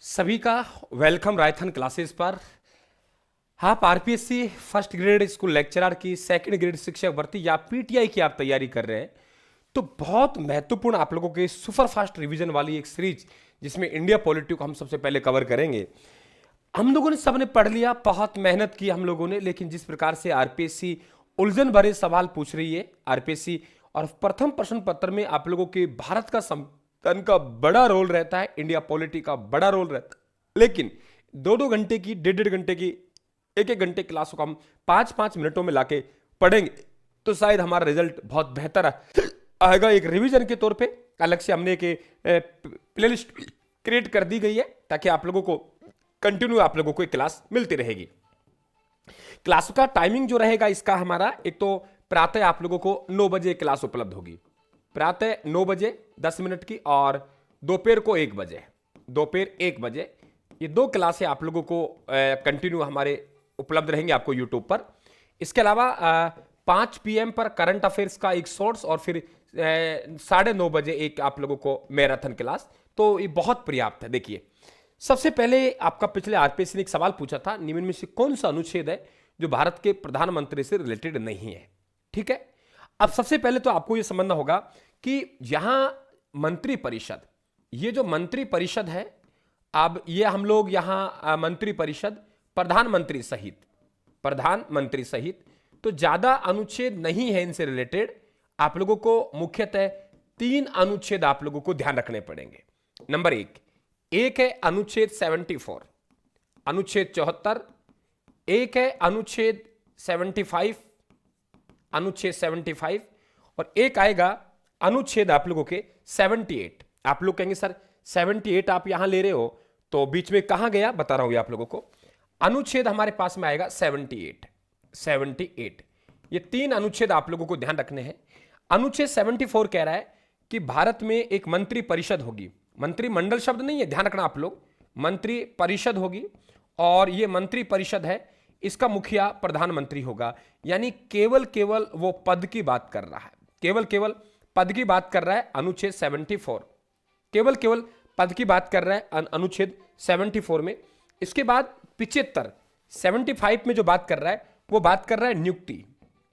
सभी का welcome रायथन classes पर। आप RPSC first grade school lecturer की, सेकंड ग्रेड शिक्षक भर्ती या पीटीआई की आप तैयारी कर रहे हैं तो बहुत महत्वपूर्ण आप लोगों के सुपर फास्ट रिवीजन वाली एक सीरीज जिसमें इंडिया पॉलिटी को हम सबसे पहले कवर करेंगे। हम लोगों ने सबने पढ़ लिया, बहुत मेहनत की हम लोगों ने, लेकिन जिस प्रकार से आरपीएससी उलझन भरे सवाल पूछ रही है आरपीएससी, और प्रथम प्रश्न पत्र में आप लोगों के भारत का संविधान का बड़ा रोल रहता है, इंडिया पॉलिटी का बड़ा रोल रहता है, लेकिन 2-2 घंटे की, 1.5 घंटे की, 1-1 घंटे क्लास को हम 5-5 मिनटों में लाके पढ़ेंगे तो शायद हमारा रिजल्ट बहुत बेहतर आएगा। एक रिवीजन के तौर पे अलग से हमने एक प्लेलिस्ट क्रिएट कर दी गई है ताकि आप लोगों को कंटिन्यू आप लोगों को एक क्लास मिलती रहेगी। क्लास का टाइमिंग जो रहेगा इसका हमारा, एक तो प्रातः आप लोगों को 9 बजे क्लास उपलब्ध होगी, प्रातः 9 बजे 10 मिनट की, और दोपहर को 1 बजे, दोपहर 1 बजे, ये 2 क्लासें आप लोगों को कंटिन्यू हमारे उपलब्ध रहेंगे आपको यूट्यूब पर। इसके अलावा 5 PM पर करंट अफेयर्स का एक शॉर्ट्स, और फिर 9:30 बजे एक आप लोगों को मैराथन क्लास, तो ये बहुत पर्याप्त है। देखिए, सबसे पहले आपका पिछले आरपीएससी ने एक सवाल पूछा था, निम्न में से कौन सा अनुच्छेद है जो भारत के प्रधानमंत्री से रिलेटेड नहीं है। ठीक है, अब सबसे पहले तो आपको यह समझना होगा कि यहां मंत्री परिषद, ये जो मंत्री परिषद है, अब ये हम लोग यहां मंत्री परिषद प्रधानमंत्री सहित तो ज्यादा अनुच्छेद नहीं है इनसे रिलेटेड। आप लोगों को मुख्यतः 3 अनुच्छेद आप लोगों को ध्यान रखने पड़ेंगे। नंबर एक है अनुच्छेद 74, अनुच्छेद 74, एक है अनुच्छेद 75, अनुच्छेद 75, और एक आएगा अनुच्छेद आप लोगों के 78। आप लोग कहेंगे सर 78 आप यहां ले रहे हो तो बीच में कहां गया, बता रहा हूं आप लोगों को। अनुच्छेद हमारे पास में आएगा 78। ये 3 अनुच्छेद आप लोगों को ध्यान रखने हैं। अनुच्छेद 74 कह रहा है कि भारत में एक मंत्री परिषद होगी, मंत्रिमंडल शब्द नहीं है, ध्यान रखना आप लोग, मंत्री परिषद होगी, और ये मंत्री परिषद है, इसका मुखिया प्रधानमंत्री होगा। यानी केवल वो पद की बात कर रहा है, केवल पद की बात कर रहा है अनुच्छेद 74, केवल पद की बात कर रहा है अनुच्छेद 74 में। इसके बाद 75 में जो बात कर रहा है वो बात कर रहा है नियुक्ति,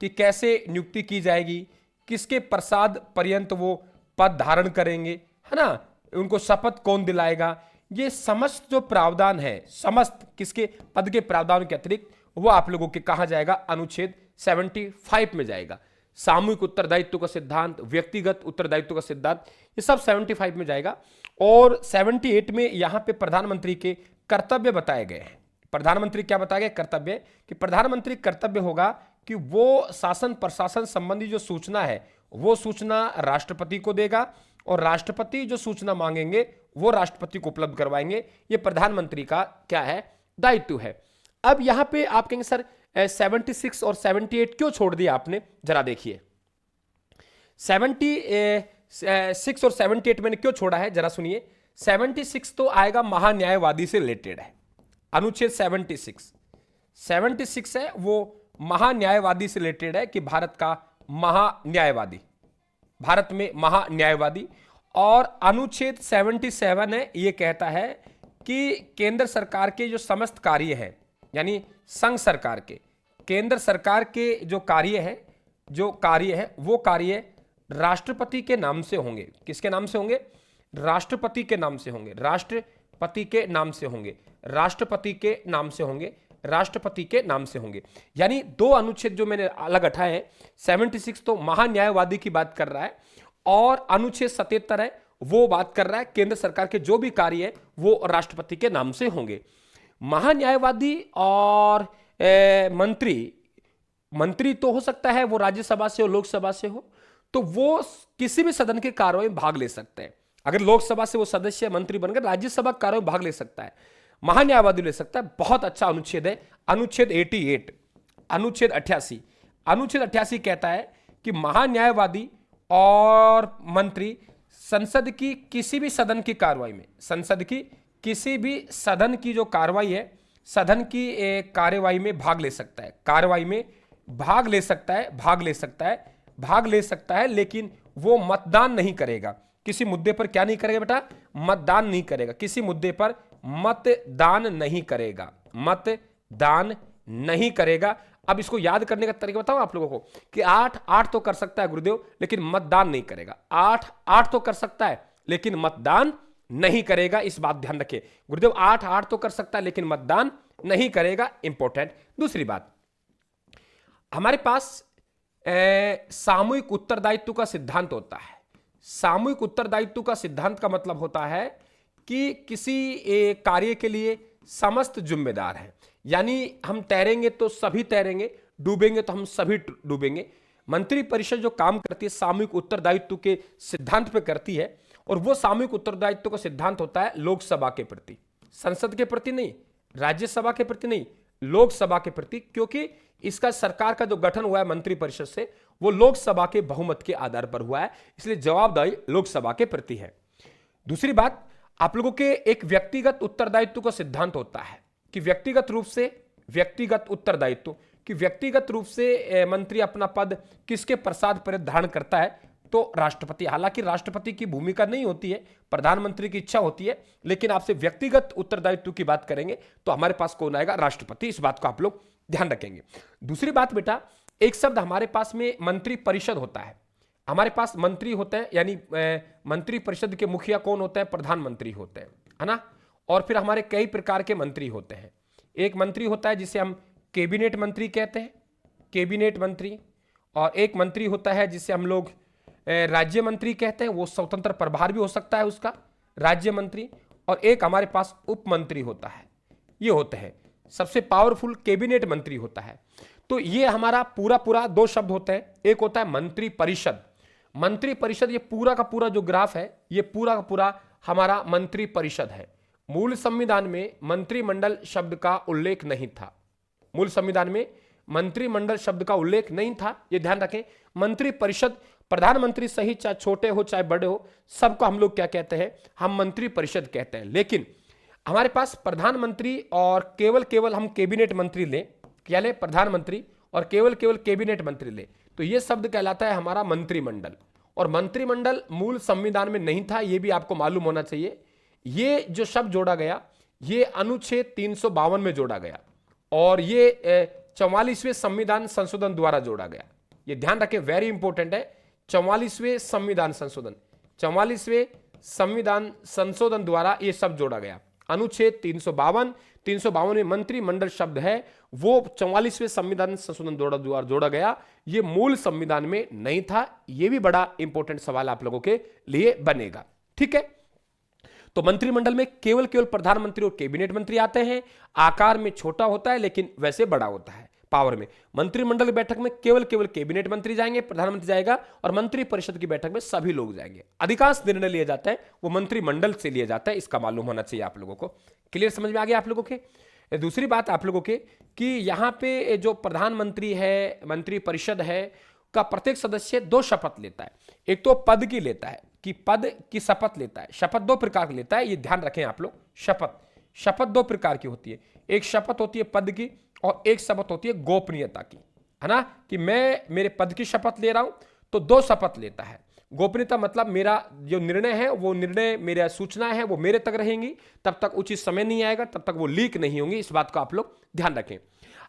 कि कैसे नियुक्ति की जाएगी, किसके प्रसाद पर्यंत वो पद धारण करेंगे, है ना, उनको शपथ कौन दिलाएगा। ये समस्त जो प्रावधान है, समस्त किसके पद के प्रावधान के अतिरिक्त, वो आप लोगों के कहा जाएगा अनुच्छेद 75 में जाएगा। सामूहिक उत्तरदायित्व का सिद्धांत, व्यक्तिगत उत्तरदायित्व का सिद्धांत, ये सब 75 में जाएगा। और 78 में यहां पे प्रधानमंत्री के कर्तव्य बताए गए हैं। प्रधानमंत्री क्या बताया गया, कर्तव्य, कि प्रधानमंत्री कर्तव्य होगा कि वो शासन प्रशासन संबंधी जो सूचना है वो सूचना राष्ट्रपति को देगा, और राष्ट्रपति जो सूचना मांगेंगे वो राष्ट्रपति को उपलब्ध करवाएंगे। ये प्रधानमंत्री का क्या है, दायित्व है। अब यहां पे आप कहेंगे सर 76 और 78 क्यों छोड़ दिया आपने, जरा देखिए 76 और 78 मैंने क्यों छोड़ा है, जरा सुनिए। 76 तो आएगा महान्यायवादी से रिलेटेड है, अनुच्छेद 76 है वो महान्यायवादी से रिलेटेड है, कि भारत का महान्यायवादी, भारत में महान्यायवादी। और अनुच्छेद 77 है, ये कहता है कि केंद्र सरकार के जो समस्त कार्य हैं, यानी संघ सरकार के, केंद्र सरकार के जो कार्य है वो कार्य राष्ट्रपति के नाम से होंगे। किसके नाम से होंगे, राष्ट्रपति के नाम से होंगे, राष्ट्रपति के नाम से होंगे, राष्ट्रपति के नाम से होंगे, राष्ट्रपति के नाम से होंगे। यानी 2 अनुच्छेद जो मैंने अलग हटाए हैं, 76 तो महान्यायवादी की बात कर रहा है, और अनुच्छेद 77 है वो बात कर रहा है केंद्र सरकार के जो भी कार्य है वो राष्ट्रपति के नाम से होंगे। महान्यायवादी और मंत्री तो हो सकता है वो राज्यसभा से हो, लोकसभा से हो, तो वो किसी भी सदन के कार्रवाई में भाग ले सकते हैं। अगर लोकसभा से वो सदस्य मंत्री बनकर राज्यसभा कार्रवाई में भाग ले सकता है, महान्यायवादी ले सकता है। बहुत अच्छा अनुच्छेद है, अनुच्छेद 88, अनुच्छेद 88 कहता है कि महान्यायवादी और मंत्री संसद की किसी भी सदन की कार्रवाई में, संसद की किसी भी सदन की जो कार्रवाई है, सदन की कार्यवाही में भाग ले सकता है, कार्रवाई में भाग ले सकता है, लेकिन वो मतदान नहीं करेगा। किसी मुद्दे पर क्या नहीं करेगा बेटा, मतदान नहीं करेगा, किसी मुद्दे पर मतदान नहीं करेगा, मतदान नहीं करेगा। अब इसको याद करने का तरीका बताऊं आप लोगों को कि 8 तो कर सकता है गुरुदेव, लेकिन मतदान नहीं करेगा। 8 तो कर सकता है लेकिन मतदान नहीं करेगा, इस बात ध्यान रखिए। गुरुदेव 8 तो कर सकता है लेकिन मतदान नहीं करेगा, इंपॉर्टेंट। दूसरी बात, हमारे पास सामूहिक उत्तरदायित्व का सिद्धांत होता है। सामूहिक उत्तरदायित्व का सिद्धांत का मतलब होता है कि किसी कार्य के लिए समस्त जिम्मेदार हैं, यानी हम तैरेंगे तो सभी तैरेंगे, डूबेंगे तो हम सभी डूबेंगे। मंत्री परिषद जो काम करती है सामूहिक उत्तरदायित्व के सिद्धांत पे करती है, और वो सामूहिक उत्तरदायित्व का सिद्धांत होता है लोकसभा के प्रति, संसद के प्रति नहीं, राज्यसभा के प्रति नहीं, लोकसभा के प्रति, क्योंकि इसका सरकार का जो गठन हुआ है मंत्री परिषद से वो लोकसभा के बहुमत के आधार पर हुआ है, इसलिए जवाबदारी लोकसभा के प्रति है। दूसरी बात, आप लोगों के एक व्यक्तिगत उत्तरदायित्व का सिद्धांत होता है कि व्यक्तिगत रूप से मंत्री अपना पद किसके प्रसाद पर धारण करता है, तो राष्ट्रपति। हालांकि राष्ट्रपति की भूमिका नहीं होती है, प्रधानमंत्री की इच्छा होती है, लेकिन आपसे व्यक्तिगत उत्तरदायित्व की बात करेंगे तो हमारे पास कौन आएगा, राष्ट्रपति। इस बात को आप लोग ध्यान रखेंगे। दूसरी बात बेटा, एक शब्द हमारे पास में मंत्री परिषद होता है। हमारे पास मंत्री होते हैं, यानी मंत्री परिषद के मुखिया कौन होते हैं, प्रधानमंत्री होते हैं, है ना। और फिर हमारे कई प्रकार के मंत्री होते हैं। एक मंत्री होता है जिसे हम कैबिनेट मंत्री कहते हैं, कैबिनेट मंत्री। और एक मंत्री होता है जिसे हम लोग राज्य मंत्री कहते हैं, वो स्वतंत्र प्रभार भी हो सकता है उसका, राज्य मंत्री। और एक हमारे पास उप मंत्री होता है, ये होते हैं सबसे पावरफुल, कैबिनेट मंत्री होता है। तो ये हमारा पूरा 2 शब्द होते हैं। एक होता है मंत्री परिषद। मंत्री परिषद, ये पूरा का पूरा जो ग्राफ है, ये पूरा का पूरा हमारा मंत्री परिषद है। मूल संविधान में मंत्रिमंडल शब्द का उल्लेख नहीं था, मूल संविधान में मंत्रिमंडल शब्द का उल्लेख नहीं था, ये ध्यान रखें। मंत्री परिषद, प्रधानमंत्री सही चाहे छोटे हो चाहे बड़े हो, सबको हम लोग क्या कहते हैं, हम मंत्री परिषद कहते हैं। लेकिन हमारे पास प्रधानमंत्री और केवल हम कैबिनेट मंत्री लें, क्या लें, प्रधानमंत्री और केवल कैबिनेट मंत्री लें, तो यह शब्द कहलाता है हमारा मंत्रिमंडल। और मंत्रिमंडल मूल संविधान में नहीं था, यह भी आपको मालूम होना चाहिए। ये जो शब्द जोड़ा गया, ये अनुच्छेद 352 में जोड़ा गया, और ये 44वें संविधान संशोधन द्वारा जोड़ा गया। ये ध्यान रखें, वेरी इंपॉर्टेंट है। 44वें संविधान संशोधन, 44वें संविधान संशोधन द्वारा ये शब्द जोड़ा गया। अनुच्छेद 352 में मंत्रिमंडल शब्द है, वो 44वें संविधान संशोधन द्वारा जोड़ा गया, ये मूल संविधान में नहीं था। ये भी बड़ा इंपॉर्टेंट सवाल आप लोगों के लिए बनेगा, ठीक है। तो मंत्रिमंडल में केवल प्रधानमंत्री और कैबिनेट मंत्री आते हैं। आकार में छोटा होता है लेकिन वैसे बड़ा होता है पावर में। मंत्रिमंडल की बैठक में केवल कैबिनेट मंत्री जाएंगे, प्रधानमंत्री जाएगा, और मंत्री परिषद की बैठक में सभी लोग जाएंगे। अधिकांश निर्णय लिए जाते हैं वो मंत्रिमंडल से लिए जाता है, इसका मालूम होना चाहिए आप लोगों को। क्लियर, समझ में आ गया आप लोगों के। दूसरी बात आप लोगों के कि यहां पे जो प्रधानमंत्री है, मंत्री परिषद है का प्रत्येक सदस्य 2 शपथ लेता है। एक तो पद की लेता है कि पद की शपथ लेता है। शपथ 2 प्रकार की लेता है, ये ध्यान रखें आप लोग। शपथ 2 प्रकार की होती है। एक शपथ होती है पद की और एक शपथ होती है गोपनीयता की, है ना, कि मैं मेरे पद की शपथ ले रहा हूं तो 2 शपथ लेता है। गोपनीयता मतलब मेरा जो निर्णय है, वो निर्णय, मेरा सूचना है वो मेरे तक रहेंगी, तब तक उचित समय नहीं आएगा, तब तक वो लीक नहीं होंगी। इस बात को आप लोग ध्यान रखें।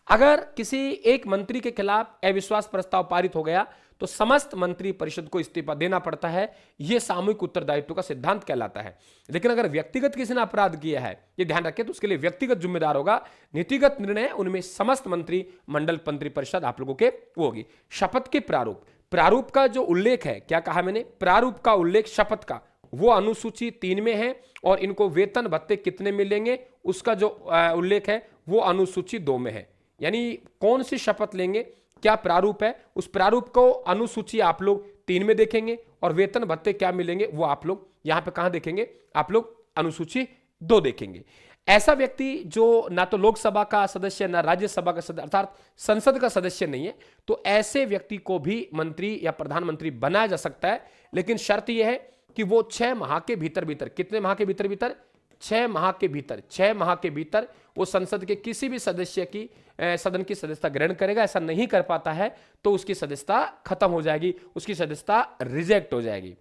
अगर किसी एक मंत्री के खिलाफ अविश्वास प्रस्ताव पारित हो गया तो समस्त मंत्री परिषद को इस्तीफा देना पड़ता है। यह सामूहिक उत्तरदायित्व का सिद्धांत कहलाता है। लेकिन अगर व्यक्तिगत किसी ने अपराध किया है, यह ध्यान रखें, तो उसके लिए व्यक्तिगत जिम्मेदार होगा। नीतिगत निर्णय उनमें समस्त मंत्री मंडल मंत्री परिषद आप लोगों के वो होगी। शपथ के प्रारूप का जो उल्लेख है, क्या कहा मैंने, प्रारूप का उल्लेख शपथ का, वो अनुसूची 3 में है, और इनको वेतन भत्ते कितने मिलेंगे उसका जो उल्लेख है वो अनुसूची 2 में है। यानी कौन सी शपथ लेंगे, क्या प्रारूप है, उस प्रारूप को अनुसूची आप लोग 3 में देखेंगे, और वेतन भत्ते क्या मिलेंगे वो आप लोग यहां पे कहां देखेंगे, आप लोग अनुसूची 2 देखेंगे। ऐसा व्यक्ति जो ना तो लोकसभा का सदस्य ना राज्यसभा का सदस्य अर्थात संसद का सदस्य नहीं है, तो ऐसे व्यक्ति को भी मंत्री या प्रधानमंत्री बनाया जा सकता है। लेकिन शर्त यह है कि वो 6 माह के भीतर, कितने माह के भीतर, 6 माह के भीतर वो संसद के किसी भी सदस्य की सदन की सदस्यता ग्रहण करेगा। ऐसा नहीं कर पाता है तो उसकी सदस्यता खत्म हो जाएगी, उसकी सदस्यता रिजेक्ट हो जाएगी।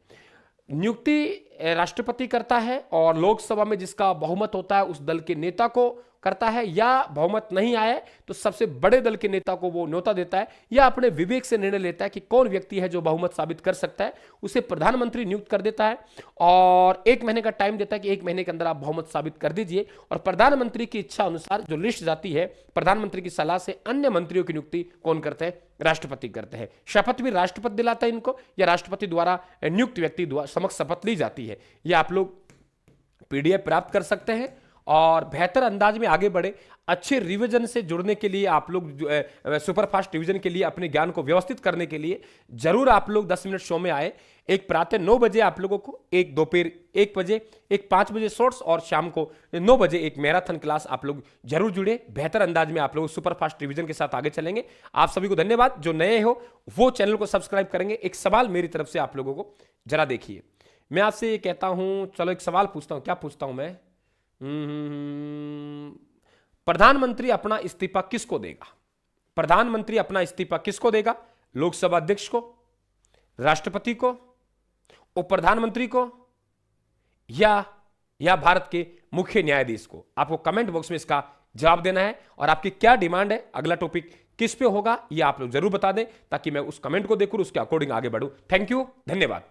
नियुक्ति राष्ट्रपति करता है और लोकसभा में जिसका बहुमत होता है उस दल के नेता को करता है, या बहुमत नहीं आए तो सबसे बड़े दल के नेता को वो न्योता देता है, या अपने विवेक से निर्णय लेता है कि कौन व्यक्ति है जो बहुमत साबित कर सकता है, उसे प्रधानमंत्री नियुक्त कर देता है और 1 महीने का टाइम देता है कि 1 महीने के अंदर आप बहुमत साबित कर दीजिए। और प्रधानमंत्री की इच्छा अनुसार जो लिस्ट जाती है, प्रधानमंत्री की सलाह से अन्य मंत्रियों की नियुक्ति कौन करते हैं? राष्ट्रपति करते हैं। शपथ भी राष्ट्रपति दिलाता है इनको, या राष्ट्रपति द्वारा नियुक्त व्यक्ति द्वारा समक्ष शपथ ली जाती है। यह आप लोग पीडीएफ प्राप्त कर सकते हैं और बेहतर अंदाज में आगे बढ़े। अच्छे रिवीजन से जुड़ने के लिए आप लोग सुपरफास्ट रिवीजन के लिए अपने ज्ञान को व्यवस्थित करने के लिए जरूर आप लोग 10 मिनट शो में आए। एक प्रातः 9 बजे आप लोगों को, एक दोपहर 1 बजे, एक 5 बजे शॉर्ट्स और शाम को 9 बजे एक मैराथन क्लास आप लोग जरूर जुड़े। बेहतर अंदाज में आप लोग सुपरफास्ट रिवीजन के साथ आगे चलेंगे। आप सभी को धन्यवाद। जो नए हो वो चैनल को सब्सक्राइब करेंगे। एक सवाल मेरी तरफ से आप लोगों को जरा देखिए, मैं आपसे ये कहता हूं, चलो एक सवाल पूछता हूं। क्या पूछता हूं मैं? प्रधानमंत्री अपना इस्तीफा किसको देगा? प्रधानमंत्री अपना इस्तीफा किसको देगा? लोकसभा अध्यक्ष को, राष्ट्रपति को, उप प्रधानमंत्री को, या भारत के मुख्य न्यायाधीश को? आपको कमेंट बॉक्स में इसका जवाब देना है और आपकी क्या डिमांड है, अगला टॉपिक किस पे होगा, ये आप लोग जरूर बता दें ताकि मैं उस कमेंट को देखूं, उसके अकॉर्डिंग आगे बढ़ूं। थैंक यू, धन्यवाद।